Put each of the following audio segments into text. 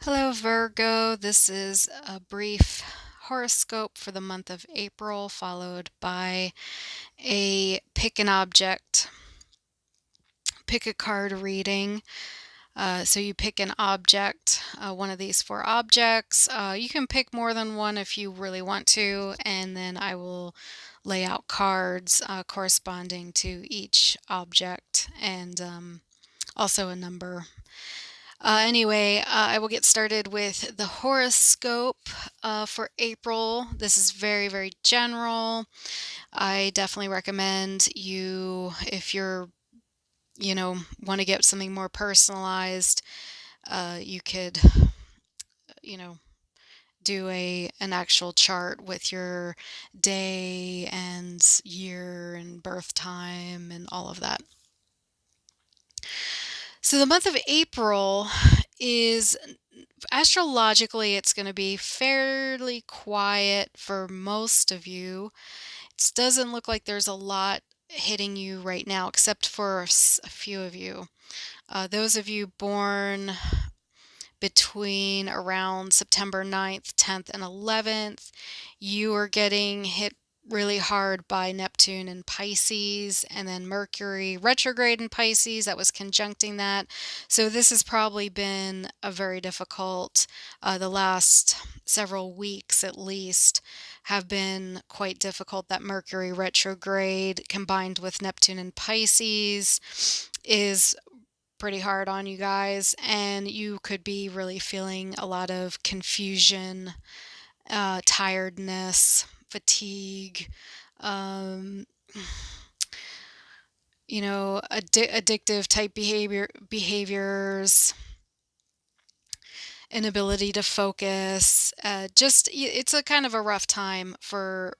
Hello, Virgo. This is a brief horoscope for the month of April, followed by a pick an object, pick a card reading. So you pick an object, one of these four objects. You can pick more than one if you really want to, and then I will lay out cards corresponding to each object and also a number. I will get started with the horoscope for April. This is very, very general. I definitely recommend you, if want to get something more personalized, you could, you know, do an actual chart with your day and year and birth time and all of that. So the month of April is astrologically, it's going to be fairly quiet for most of you. It doesn't look like there's a lot hitting you right now, except for a few of you. Those of you born between around September 9th, 10th, and 11th, you are getting hit really hard by Neptune in Pisces and then Mercury retrograde in Pisces that was conjuncting that. So this has probably been a very difficult, the last several weeks at least have been quite difficult. That Mercury retrograde combined with Neptune in Pisces is pretty hard on you guys, and you could be really feeling a lot of confusion, tiredness, fatigue, um, addictive type behaviors, inability to focus. It's a kind of a rough time for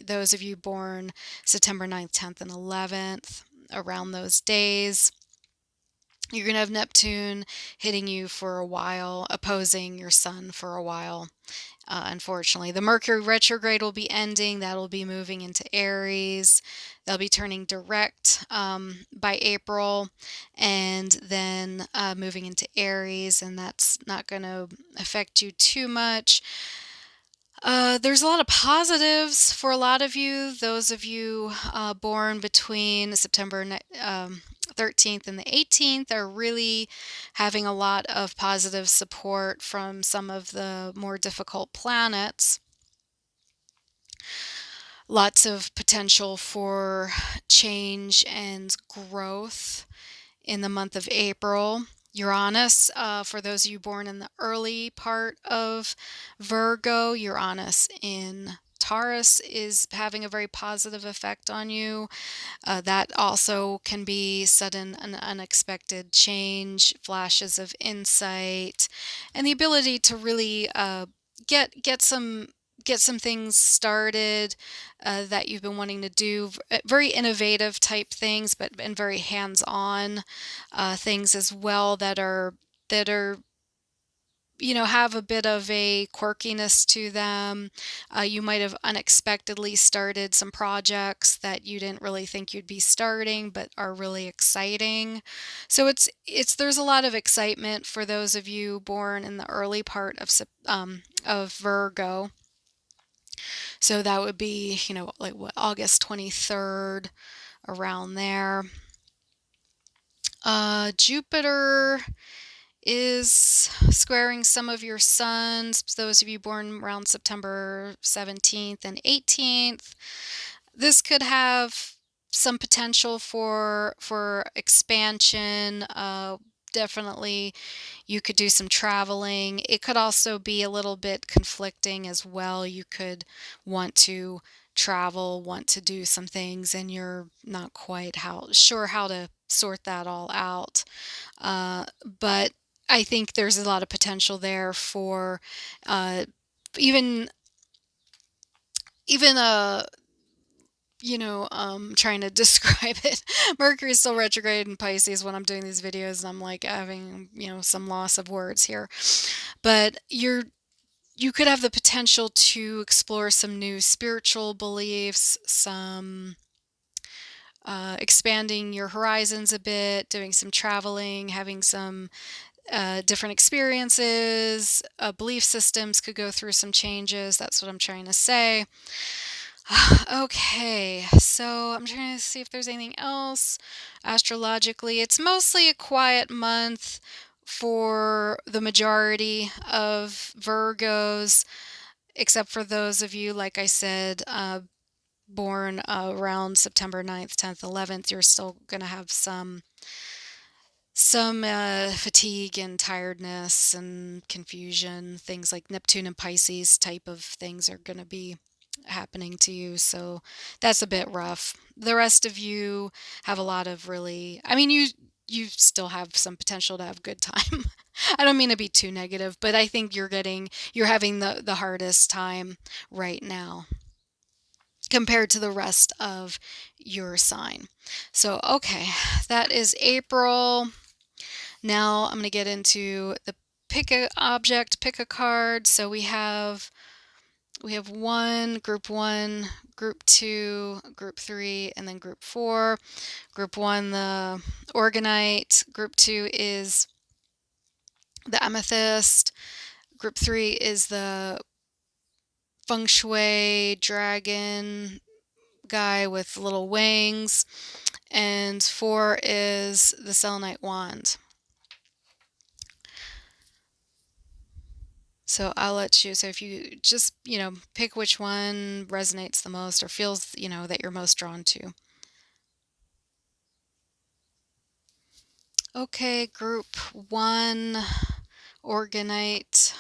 those of you born September 9th, 10th, and 11th, around those days. You're going to have Neptune hitting you for a while, opposing your sun for a while. Unfortunately, the Mercury retrograde will be ending. That'll be moving into Aries. They'll be turning direct by April, and then moving into Aries, and that's not going to affect you too much. There's a lot of positives for a lot of you. Those of you born between September 13th and the 18th are really having a lot of positive support from some of the more difficult planets. Lots of potential for change and growth in the month of April. Uranus, for those of you born in the early part of Virgo, Uranus in Taurus is having a very positive effect on you. That also can be sudden and unexpected change, flashes of insight, and the ability to really get some things started that you've been wanting to do. Very innovative type things, but and very hands-on things as well that are have a bit of a quirkiness to them. You might have unexpectedly started some projects that you didn't really think you'd be starting, but are really exciting. So there's a lot of excitement for those of you born in the early part of Virgo. So that would be, like what, August 23rd, around there. Jupiter is squaring some of your suns, those of you born around September 17th and 18th. This could have some potential for expansion. Definitely you could do some traveling. It could also be a little bit conflicting as well. You could want to travel, want to do some things, and you're not quite sure how to sort that all out. But I think there's a lot of potential there for uh, even even trying to describe it. Mercury is still retrograde in Pisces when I'm doing these videos, and I'm like having, some loss of words here. But you could have the potential to explore some new spiritual beliefs, some expanding your horizons a bit, doing some traveling, having some different experiences, belief systems could go through some changes. That's what I'm trying to say. Okay, so I'm trying to see if there's anything else astrologically. It's mostly a quiet month for the majority of Virgos, except for those of you, like I said, born around September 9th, 10th, 11th. You're still going to have some fatigue and tiredness and confusion. Things like Neptune and Pisces type of things are going to be happening to you. So that's a bit rough. The rest of you have a lot of really, I mean, you still have some potential to have good time. I don't mean to be too negative, but I think you're having the hardest time right now compared to the rest of your sign. So, okay, that is April. Now I'm going to get into the pick a object, pick a card. So we have one, group 2, group 3, and then group 4. Group 1, the Organite. Group 2 is the Amethyst. Group 3 is the Feng Shui dragon guy with little wings. And 4 is the Selenite wand. So I'll let you, so if you just, pick which one resonates the most or feels, that you're most drawn to. Okay, group 1, Organite.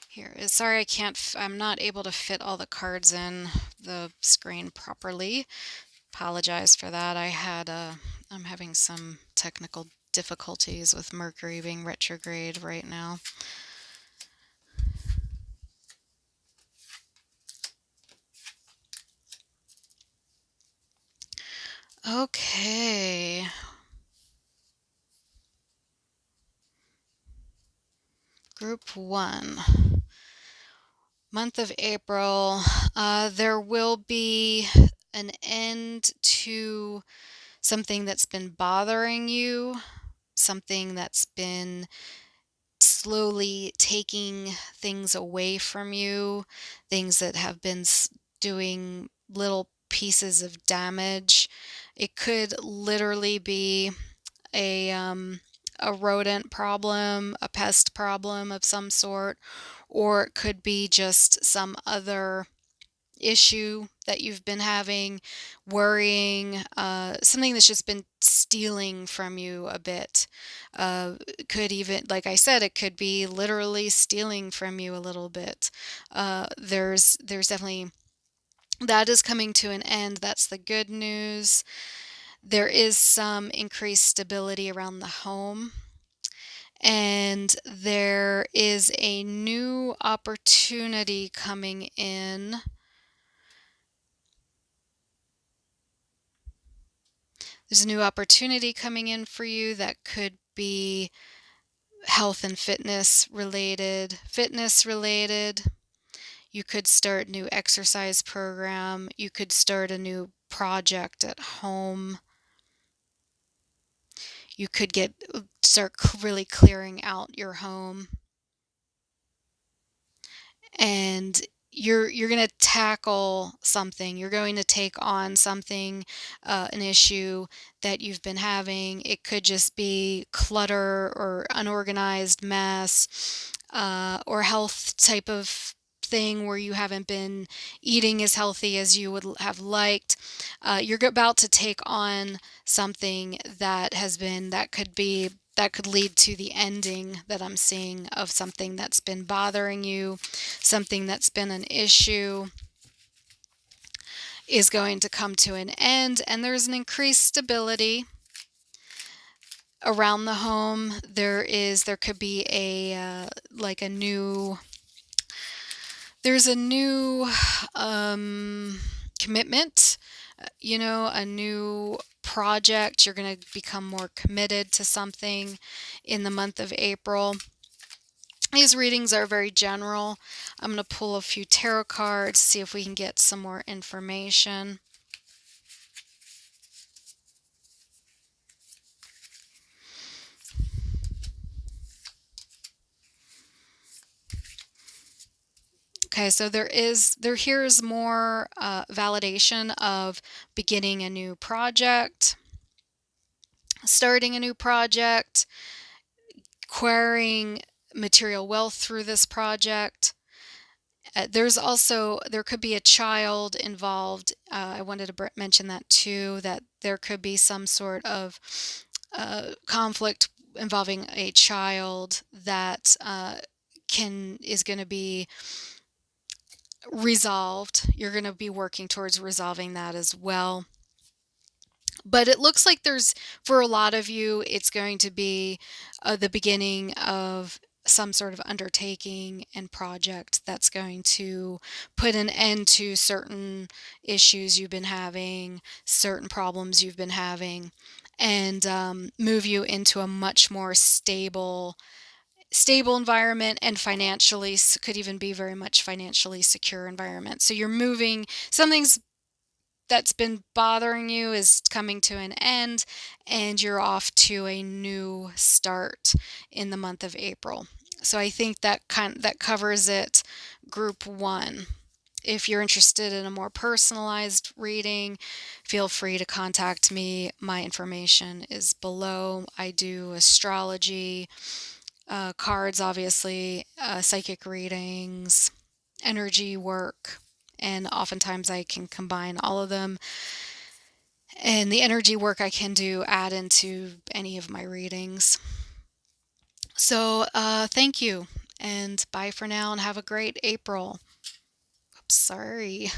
Here is, sorry, I'm not able to fit all the cards in the screen properly. Apologize for that. I'm having some technical difficulties with Mercury being retrograde right now. Okay. Group 1. Month of April. There will be an end to something that's been bothering you, something that's been slowly taking things away from you, things that have been doing little pieces of damage. It could literally be a rodent problem, a pest problem of some sort, or it could be just some other issue that you've been having, worrying, something that's just been stealing from you a bit. Could even, like I said, it could be literally stealing from you a little bit. There's definitely, that is coming to an end. That's the good news. There is some increased stability around the home. And there is a new opportunity coming in. There's a new opportunity coming in for you that could be health and fitness related. You could start a new exercise program. You could start a new project at home. You could start really clearing out your home. And you're going to tackle something. You're going to take on something, an issue that you've been having. It could just be clutter or unorganized mess, or health type of thing where you haven't been eating as healthy as you would have liked. You're about to take on something that could lead to the ending that I'm seeing of something that's been bothering you, something that's been an issue is going to come to an end, and there's an increased stability around the home. There could be there's a new commitment, a new project. You're going to become more committed to something in the month of April. These readings are very general. I'm going to pull a few tarot cards, see if we can get some more information. Okay, so here's more validation of beginning a new project, starting a new project, acquiring material wealth through this project. There could be a child involved. I wanted to mention that too, that there could be some sort of conflict involving a child that is going to be resolved. You're going to be working towards resolving that as well. But it looks like for a lot of you, it's going to be the beginning of some sort of undertaking and project that's going to put an end to certain issues you've been having, certain problems you've been having, and move you into a much more stable environment, and financially could even be very much financially secure environment. So you're moving, something's that's been bothering you is coming to an end, and you're off to a new start in the month of April. So I think that covers it, group 1. If you're interested in a more personalized reading, feel free to contact me. My information is below. I do astrology, cards, obviously, psychic readings, energy work, and oftentimes I can combine all of them. And the energy work I can add into any of my readings. So thank you, and bye for now, and have a great April. Oops, sorry.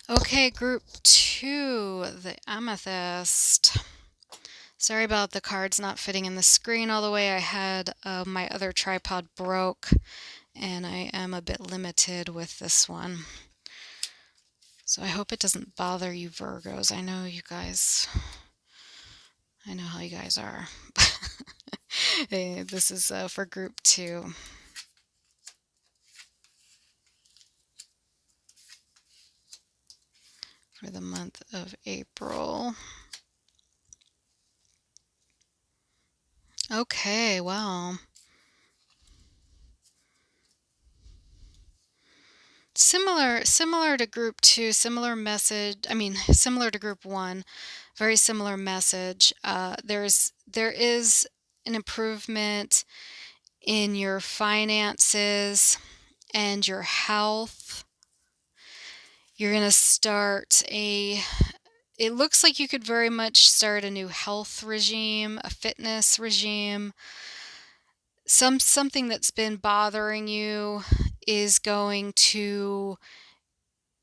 Okay, group 2, the amethyst. Sorry about the cards not fitting in the screen all the way. I had my other tripod broke, and I am a bit limited with this one. So I hope it doesn't bother you Virgos. I know how you guys are. Hey, this is for group 2. For the month of April. Okay, well. Similar to group 2, similar message. Similar to group 1, very similar message. There is an improvement in your finances and your health. You're going to it looks like you could very much start a new health regime, a fitness regime. Something that's been bothering you is going to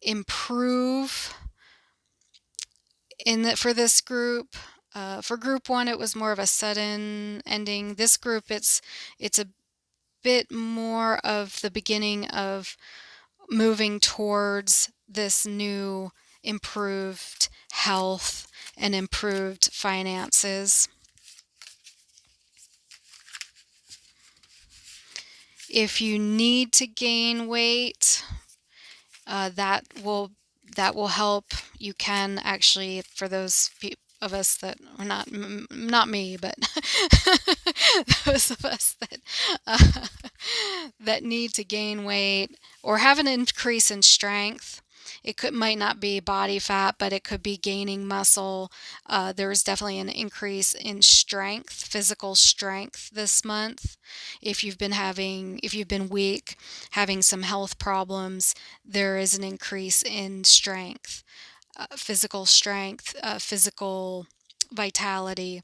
improve for this group. For group 1, it was more of a sudden ending. This group, it's a bit more of the beginning of moving towards this new improved health and improved finances. If you need to gain weight, that will help. You can actually, for those of us that are not me, but those of us that need to gain weight or have an increase in strength. Might not be body fat, but it could be gaining muscle. There's definitely an increase in strength, physical strength this month. If you've been weak, having some health problems, there is an increase in strength, physical strength, physical vitality.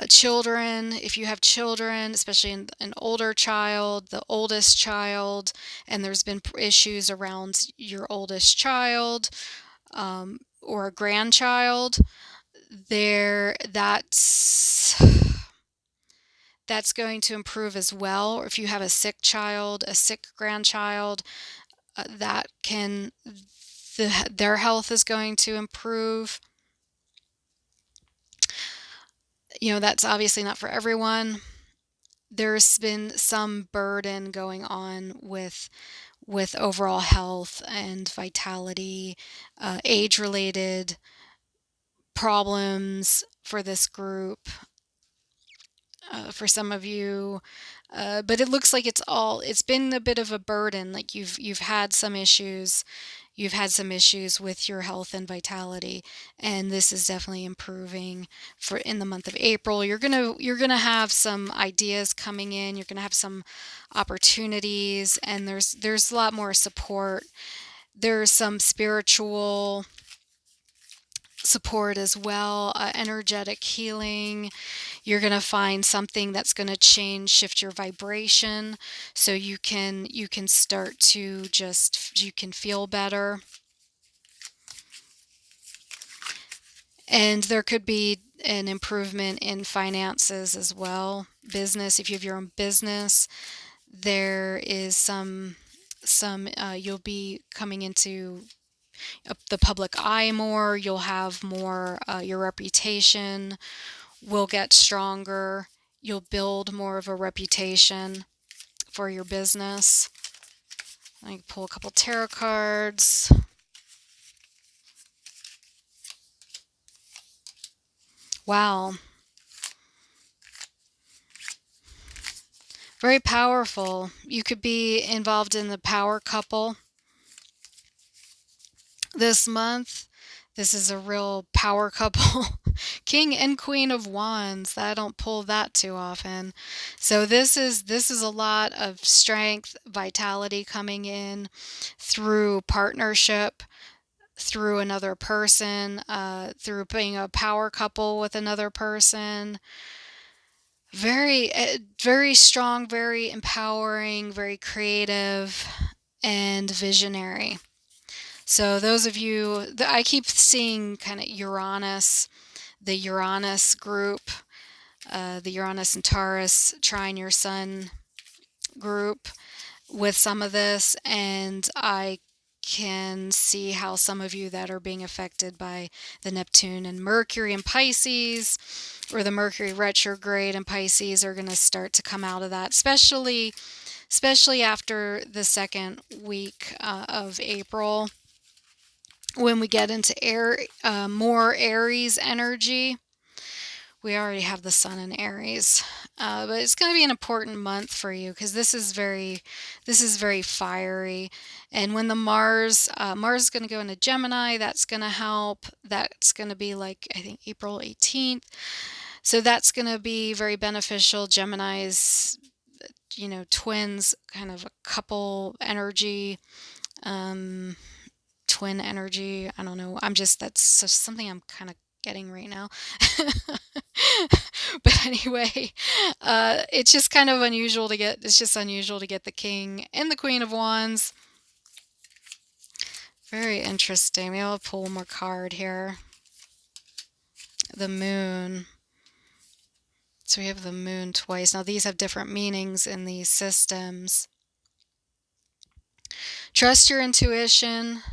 Children, if you have children, especially an older child, the oldest child, and there's been issues around your oldest child or a grandchild, that's going to improve as well. Or if you have a sick child, a sick grandchild, their health is going to improve. That's obviously not for everyone. There's been some burden going on with overall health and vitality, age-related problems for this group. for some of you. But it looks like it's been a bit of a burden. Like you've had some issues. You've had some issues with your health and vitality, and this is definitely improving for in the month of April. You're gonna have some ideas coming in. You're gonna have some opportunities, and there's a lot more support. There's some spiritual support as well, energetic healing. You're going to find something that's going to shift your vibration, so you can start to just you can feel better. And there could be an improvement in finances as well. Business, if you have your own business, there is some you'll be coming into the public eye more. You'll have more, your reputation will get stronger. You'll build more of a reputation for your business. I can pull a couple tarot cards. Wow. Very powerful. You could be involved in the power couple this month. This is a real power couple. King and Queen of Wands. I don't pull that too often. So this is a lot of strength, vitality coming in through partnership, through another person, through being a power couple with another person. Very strong, very empowering, very creative, and visionary. So those of you, I keep seeing kind of the Uranus group, the Uranus and Taurus trine your sun group with some of this, and I can see how some of you that are being affected by the Neptune and Mercury in Pisces, or the Mercury retrograde in Pisces, are going to start to come out of that, especially after the second week of April, when we get into more Aries energy. We already have the sun in Aries, but it's going to be an important month for you, because this is very fiery. And when the Mars is going to go into Gemini, that's going to help. That's going to be like, I think, April 18th. So that's going to be very beneficial. Gemini is, twins, kind of a couple energy, twin energy. I don't know. That's just something I'm kind of getting right now. But anyway, it's just kind of unusual to get, the King and the Queen of Wands. Very interesting. Maybe I'll pull one more card here. The Moon. So we have the Moon twice. Now these have different meanings in these systems. Trust your intuition.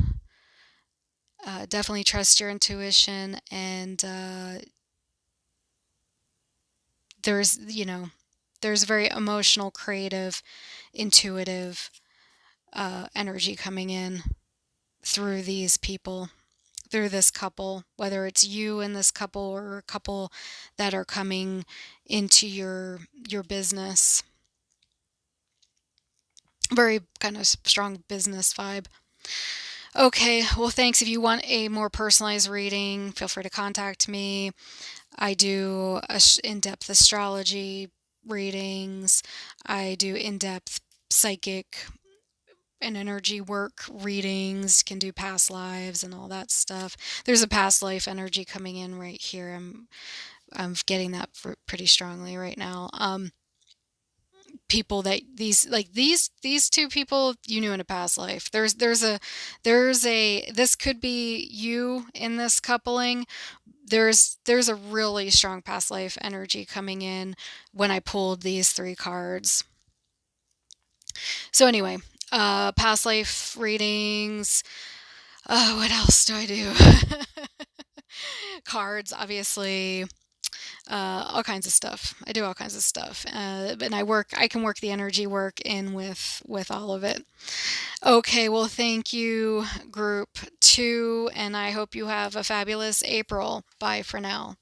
Definitely trust your intuition, and there's very emotional, creative, intuitive energy coming in through these people, through this couple, whether it's you and this couple, or a couple that are coming into your business. Very kind of strong business vibe. Okay, well, thanks. If you want a more personalized reading, feel free to contact me. I do in-depth astrology readings. I do in-depth psychic and energy work readings, can do past lives and all that stuff. There's a past life energy coming in right here. I'm getting that pretty strongly right now. People that these two people you knew in a past life. This could be you in this coupling. There's a really strong past life energy coming in when I pulled these three cards. So anyway, past life readings. What else do I do? Cards, obviously. All kinds of stuff. I do all kinds of stuff, and I can work the energy work in with all of it. Okay, well, thank you, group 2, and I hope you have a fabulous April. Bye for now.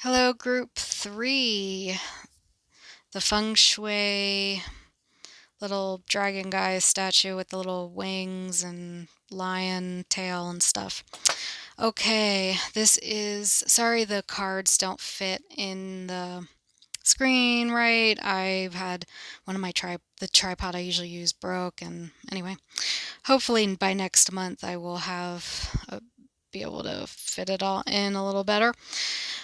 Hello, group three. The feng shui little dragon guy statue with the little wings and lion tail and stuff. Okay, this is, sorry the cards don't fit in the screen right. I've had one of my the tripod I usually use broke, and anyway, hopefully by next month I will be able to fit it all in a little better.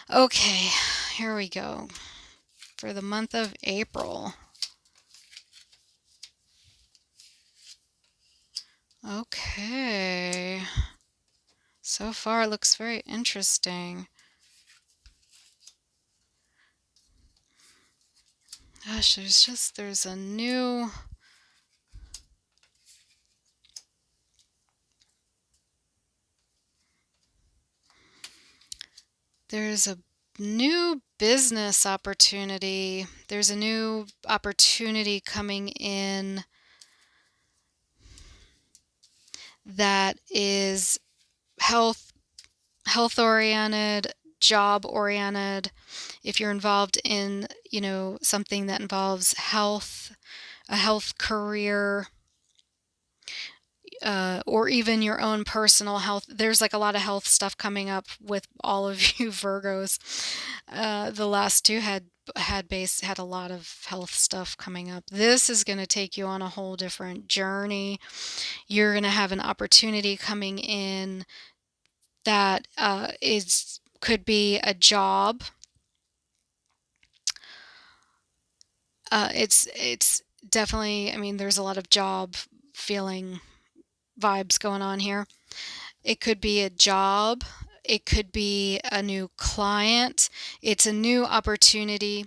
Okay, here we go. For the month of April. Okay. So far it looks very interesting. Gosh, there's a new there's a new business opportunity. There's a new opportunity coming in that is health oriented, job oriented. If you're involved in, something that involves health, a health career, or even your own personal health. There's like a lot of health stuff coming up with all of you Virgos. The last two had a lot of health stuff coming up. This is going to take you on a whole different journey. You're going to have an opportunity coming in that could be a job. It's definitely, I mean, there's a lot of job feeling vibes going on here. It could be a job. It could be a new client. It's a new opportunity.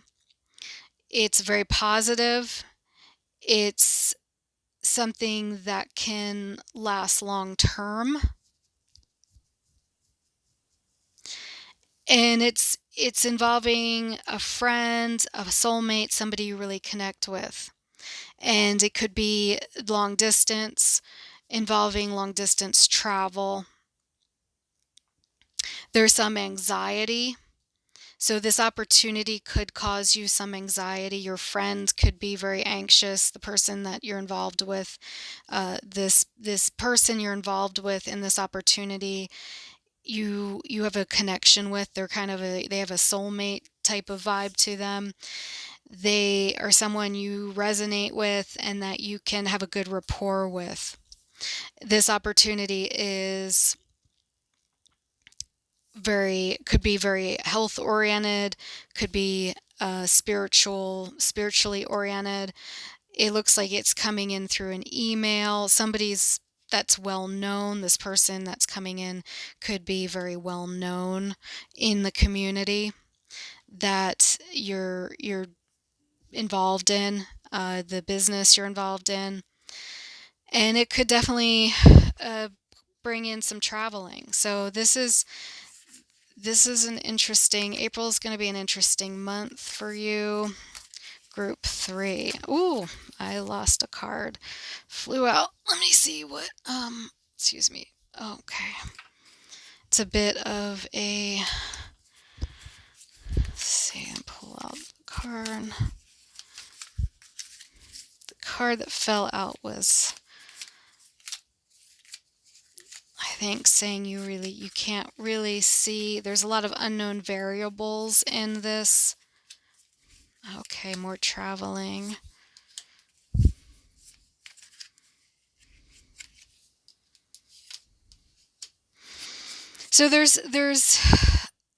It's very positive. It's something that can last long term. And it's involving a friend, a soulmate, somebody you really connect with. And it could be long distance, involving long distance travel. There's some anxiety. So this opportunity could cause you some anxiety. Your friend could be very anxious. The person that you're involved with, this person you're involved with in this opportunity, you have a connection with. They're they have a soulmate type of vibe to them. They are someone you resonate with and that you can have a good rapport with. This opportunity could be very health oriented, could be spiritually oriented. It looks like it's coming in through an email. That's well known. This person that's coming in could be very well known in the community that you're involved in, the business you're involved in. And it could definitely bring in some traveling. So April is going to be an interesting month for you. Group three. Ooh, I lost a card. Flew out. Let me see excuse me. Okay. It's a bit of let's see, pull out the card. The card that fell out was, I think, saying you can't really see. There's a lot of unknown variables in this. Okay, more traveling. So there's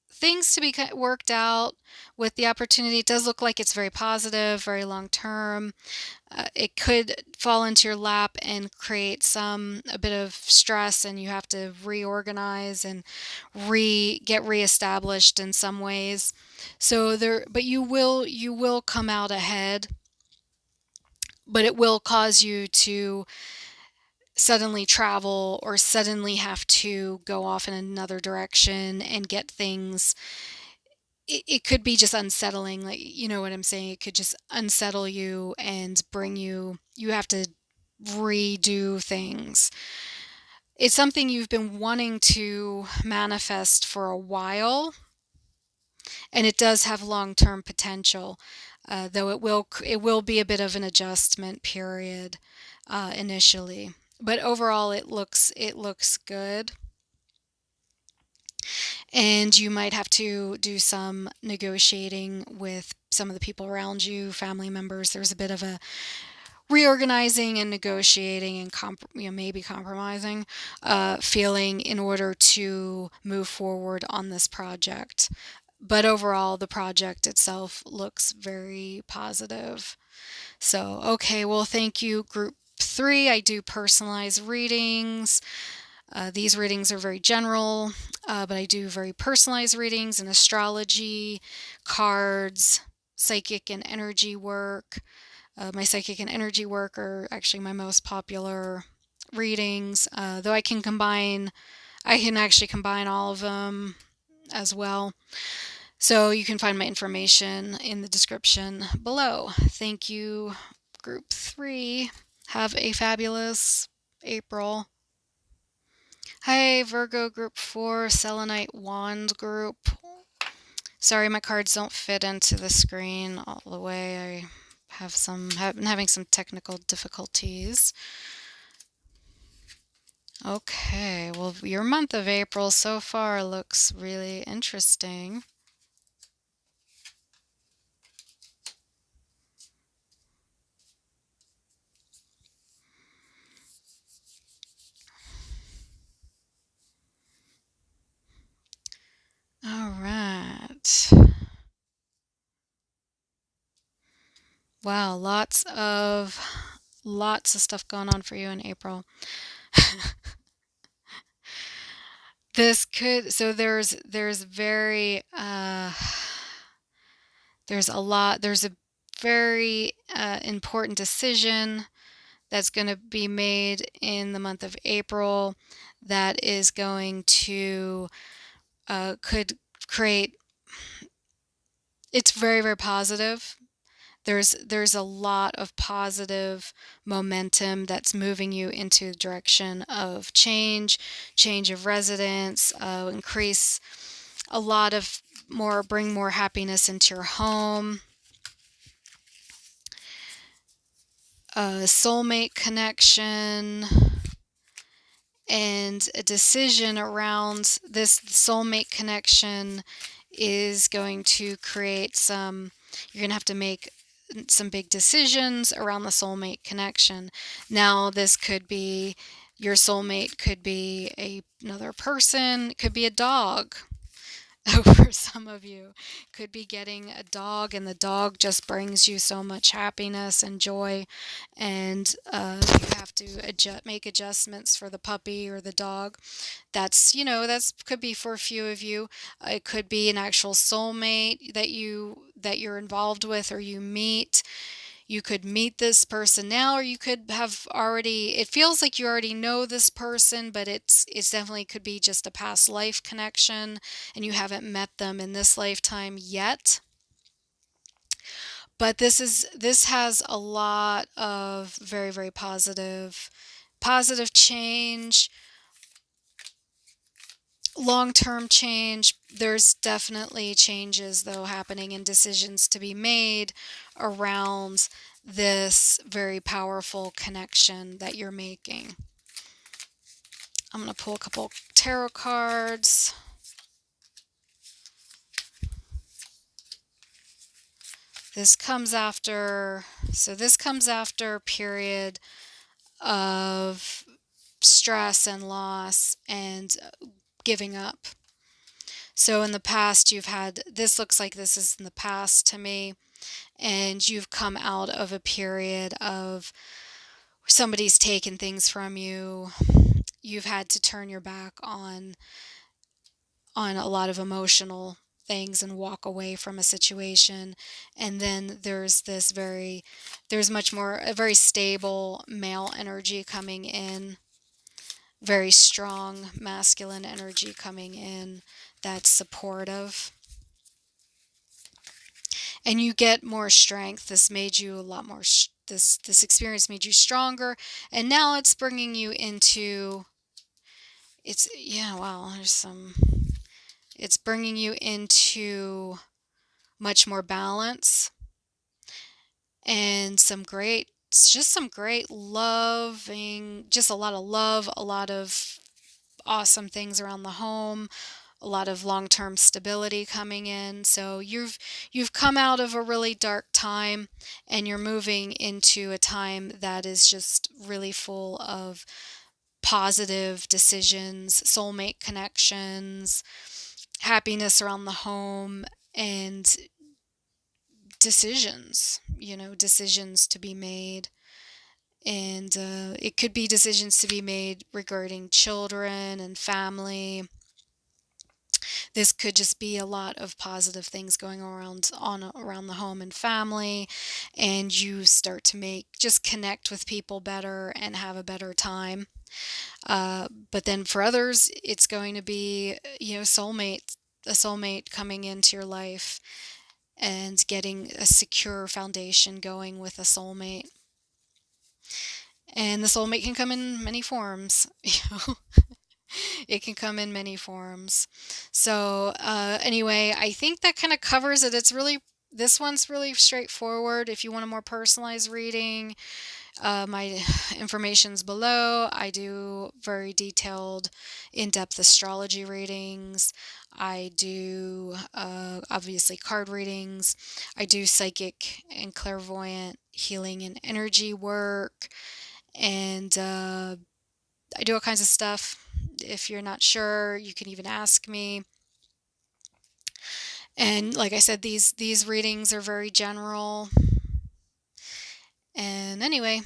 things to be worked out with the opportunity. It does look like it's very positive, very long term. It could fall into your lap and create a bit of stress, and you have to reorganize and get reestablished in some ways. But you will come out ahead, but it will cause you to suddenly travel or suddenly have to go off in another direction and get things. It could be just unsettling, like, you know what I'm saying? It could just unsettle you and you have to redo things. It's something you've been wanting to manifest for a while, and it does have long-term potential, though it will be a bit of an adjustment period initially. But overall, it looks good, and you might have to do some negotiating with some of the people around you, family members. There's a bit of a reorganizing and negotiating and maybe compromising feeling in order to move forward on this project. But overall, the project itself looks very positive. So, okay, well, thank you, group 3. I do personalized readings. These readings are very general, but I do very personalized readings in astrology, cards, psychic and energy work. My psychic and energy work are actually my most popular readings, though I can actually combine all of them as well. So you can find my information in the description below. Thank you, group 3. Have a fabulous April. Hi, Virgo group 4, Selenite Wand group. Sorry, my cards don't fit into the screen all the way. Have been having some technical difficulties. Okay, well, your month of April so far looks really interesting. All right. Wow, lots of stuff going on for you in April. This could so there's very there's a very important decision that's going to be made in the month of April that is going to could create. It's very, very positive. There's a lot of positive momentum that's moving you into the direction of change of residence, increase a lot of bring more happiness into your home, a soulmate connection, and a decision around this soulmate connection is going to create you're going to have to make some big decisions around the soulmate connection. Now, this could be your soulmate, could be another person, it could be a dog. For some of you, could be getting a dog, and the dog just brings you so much happiness and joy, and you have to make adjustments for the puppy or the dog. That's could be for a few of you. It could be an actual soulmate that you're involved with or you meet. You could meet this person now, or you could have already, it feels like you already know this person, but it's definitely could be just a past life connection and you haven't met them in this lifetime yet. But this has a lot of very, very positive change, long-term change. There's definitely changes though happening and decisions to be made around this very powerful connection that you're making. I'm going to pull a couple tarot cards. This comes after a period of stress and loss and giving up. So in the past this looks like this is in the past to me, and you've come out of a period of somebody's taken things from you. You've had to turn your back on a lot of emotional things and walk away from a situation. And then there's much more a very stable male energy coming in, very strong masculine energy coming in that's supportive. And you get more strength. This made you a lot more this experience made you stronger, and now it's bringing you into it's bringing you into much more balance, and some great loving, just a lot of love, a lot of awesome things around the home, a lot of long-term stability coming in. So you've come out of a really dark time, and you're moving into a time that is just really full of positive decisions, soulmate connections, happiness around the home, and decisions to be made. And it could be decisions to be made regarding children and family. This could just be a lot of positive things going around the home and family, and you start to just connect with people better and have a better time. But then for others, it's going to be, a soulmate coming into your life and getting a secure foundation going with a soulmate. And the soulmate can come in many forms. It can come in many forms. So, anyway, I think that kind of covers it. This one's really straightforward. If you want a more personalized reading, my information's below. I do very detailed, in-depth astrology readings. I do, obviously, card readings. I do psychic and clairvoyant healing and energy work. And I do all kinds of stuff. If you're not sure, you can even ask me. And like I said, these readings are very general. And anyway,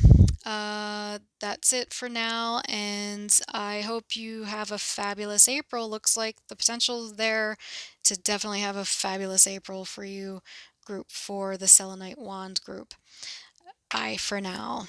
that's it for now. And I hope you have a fabulous April. Looks like the potential is there to definitely have a fabulous April for you, group 4, the Selenite Wand group. Bye for now.